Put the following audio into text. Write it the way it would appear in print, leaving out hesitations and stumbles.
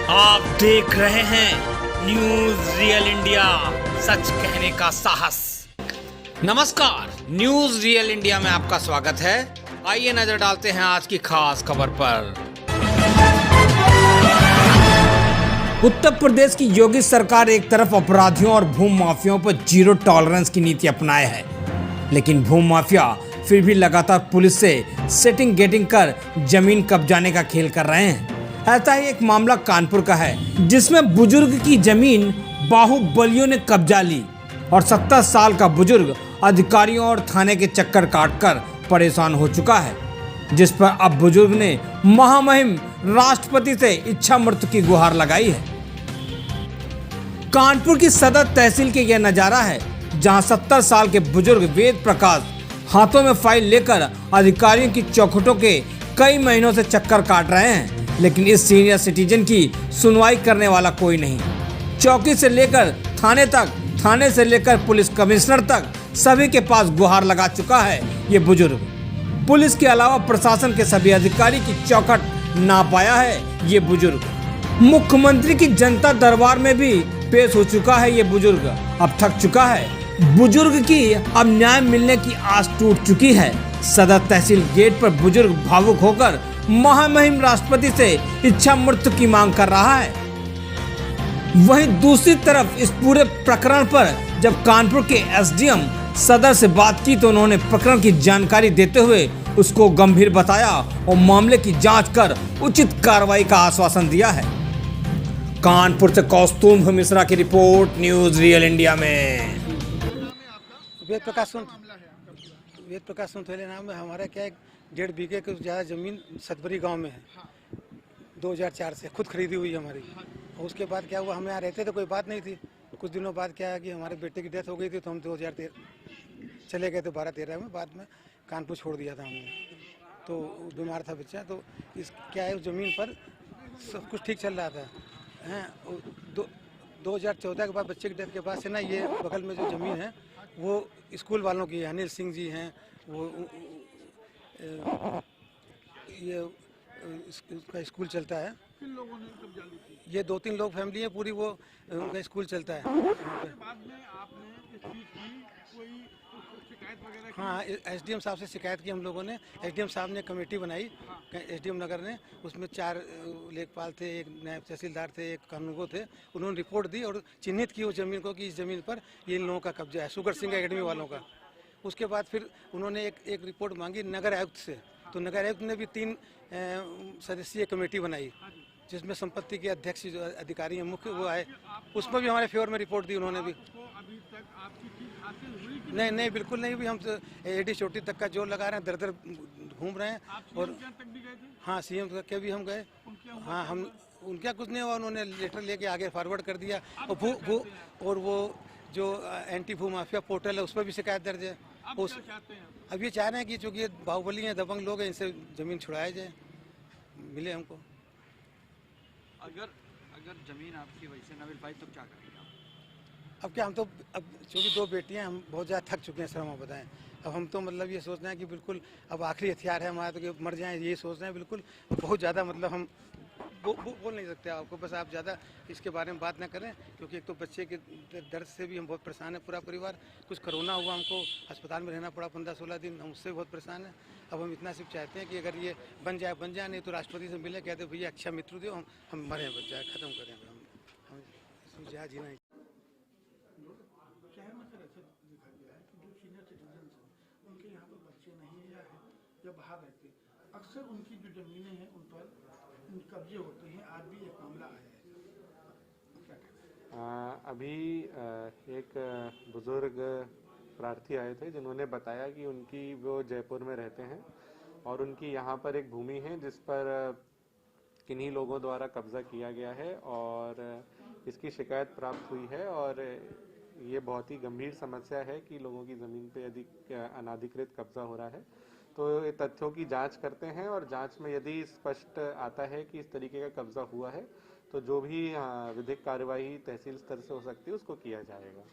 आप देख रहे हैं न्यूज रियल इंडिया, सच कहने का साहस। नमस्कार, न्यूज रियल इंडिया में आपका स्वागत है। आइए नजर डालते हैं आज की खास खबर पर। उत्तर प्रदेश की योगी सरकार एक तरफ अपराधियों और भूमि माफियाओं पर जीरो टॉलरेंस की नीति अपनाए है, लेकिन भूमि माफिया फिर भी लगातार पुलिस से सेटिंग गेटिंग कर जमीन कब्जाने का खेल कर रहे हैं। ऐसा ही एक मामला कानपुर का है, जिसमें बुजुर्ग की जमीन बाहुबलियों ने कब्जा ली और 70 साल का बुजुर्ग अधिकारियों और थाने के चक्कर काटकर परेशान हो चुका है, जिस पर अब बुजुर्ग ने महामहिम राष्ट्रपति से इच्छा मृत्यु की गुहार लगाई है। कानपुर की सदर तहसील के यह नजारा है, जहां 70 साल के बुजुर्ग वेद प्रकाश हाथों में फाइल लेकर अधिकारियों की चौखटों के कई महीनों से चक्कर काट रहे हैं, लेकिन इस सीनियर सिटीजन की सुनवाई करने वाला कोई नहीं। चौकी से लेकर थाने तक, थाने से लेकर पुलिस कमिश्नर तक सभी के पास गुहार लगा चुका है ये बुजुर्ग। पुलिस के अलावा प्रशासन के सभी अधिकारी की चौखट ना पाया है ये बुजुर्ग। मुख्यमंत्री की जनता दरबार में भी पेश हो चुका है ये बुजुर्ग। अब थक चुका है बुजुर्ग की, अब न्याय मिलने की आस टूट चुकी है। सदर तहसील गेट पर बुजुर्ग भावुक होकर महामहिम राष्ट्रपति से इच्छा मृत्यु की मांग कर रहा है। वहीं दूसरी तरफ इस पूरे प्रकरण पर जब कानपुर के एसडीएम सदर से बात की तो उन्होंने प्रकरण की जानकारी देते हुए उसको गंभीर बताया और मामले की जांच कर उचित कार्रवाई का आश्वासन दिया है। कानपुर से कौस्तुभ मिश्रा की रिपोर्ट, न्यूज रियल इंडिया में। वेद प्रकाश सोनथले नाम है। हमारा क्या है, 1.5 बीघे के ज़्यादा ज़मीन सतबरी गांव में है। 2004 से खुद खरीदी हुई है हमारी। और उसके बाद क्या हुआ, हम यहाँ रहते तो कोई बात नहीं थी। कुछ दिनों बाद क्या है कि हमारे बेटे की डेथ हो गई थी, तो हम 2013 चले गए थे। 12-13 में बाद में कानपुर छोड़ दिया था हमने। तो बीमार था बच्चा, तो इस क्या है, उस ज़मीन पर सब कुछ ठीक चल रहा था हैं। 2014 के बाद बच्चे की डेथ के बाद से ना, ये बगल में जो ज़मीन है वो स्कूल वालों की है। अनिल सिंह जी हैं, वो ये उसका स्कूल चलता है। किन लोगों ने कब्जा ली थी? ये 2-3 लोग फैमिली है पूरी, वो उनका स्कूल चलता है। बाद में आपने इस चीज़ की कोई शिकायत वगैरह? हाँ, एसडीएम साहब से शिकायत की हम लोगों ने। एसडीएम साहब ने कमेटी बनाई, एसडीएम नगर ने। उसमें 4 लेखपाल थे, एक नायब तहसीलदार थे, एक कानूनगो थे। उन्होंने रिपोर्ट दी और चिन्हित की उस ज़मीन को कि इस ज़मीन पर ये इन लोगों का कब्जा है, शुगर सिंह एकेडमी वालों का। उसके बाद फिर उन्होंने एक रिपोर्ट मांगी नगर आयुक्त से। तो नगर आयुक्त ने भी 3 सदस्यीय कमेटी बनाई, जिसमें संपत्ति के अध्यक्ष जो अधिकारी हैं मुख्य वो आए। उसमें भी हमारे फेवर में रिपोर्ट दी उन्होंने भी। अभी तक आपकी चीज हासिल हुई? नहीं, बिल्कुल नहीं हुई। हम तो एडी चोटी तक का जोर लगा रहे हैं, दर घूम रहे हैं। और तक भी गए थे? हाँ, सीएम तक के भी हम गए। हाँ, हम उनका कुछ नहीं हुआ, उन्होंने लेटर लेके आगे फॉरवर्ड कर दिया। और वो जो एंटी भू माफिया पोर्टल है, उस पर भी शिकायत दर्ज है। अब ये चाह रहे हैं कि चूँकि बाहुबली हैं, दबंग लोग हैं, इनसे ज़मीन छुड़ाया जाए, मिले हमको। अगर ज़मीन आपकी वैसे न मिल पाई तो क्या करेंगे? अब क्या, हम तो अब चूँकि 2 बेटियां, हम बहुत ज़्यादा थक चुके हैं सर, हम बताएं। अब हम तो मतलब ये सोचना है कि बिल्कुल अब आखिरी हथियार है हमारा, तो कि मर जाएं, ये सोचना है बिल्कुल। बहुत ज़्यादा मतलब हम बोल नहीं सकते आपको। बस आप ज़्यादा इसके बारे में बात ना करें, क्योंकि एक तो बच्चे के दर्द से भी हम बहुत परेशान है, पूरा परिवार। कुछ कोरोना हुआ, हमको अस्पताल में रहना पड़ा 15-16 दिन, हम उससे बहुत परेशान हैं। अब हम इतना सिर्फ चाहते हैं कि अगर ये बन जाए, नहीं तो राष्ट्रपति से मिले, कहते भैया अच्छा मित्र दो, हम मरें, बच जाए, ख़त्म करें। हम इसमें जहाँ जीना। शहर में सर ऐसा देखा गया है कि जो सीनियर सिटीजन हैं, उनके यहाँ पर बच्चे नहीं है या बाहर रहते, अक्सर उनकी जो ज़मीनें हैं उन पर कब्जे होते हैं। आज भी एक मामला आया है। अभी एक बुज़ुर्ग प्रार्थी आए थे, जिन्होंने बताया कि उनकी वो जयपुर में रहते हैं और उनकी यहाँ पर एक भूमि है जिस पर किन्हीं लोगों द्वारा कब्जा किया गया है और इसकी शिकायत प्राप्त हुई है। और ये बहुत ही गंभीर समस्या है कि लोगों की ज़मीन पे यदि अनाधिकृत कब्जा हो रहा है। तो ये तथ्यों की जांच करते हैं और जांच में यदि स्पष्ट आता है कि इस तरीके का कब्जा हुआ है, तो जो भी विधिक कार्यवाही तहसील स्तर से हो सकती है उसको किया जाएगा।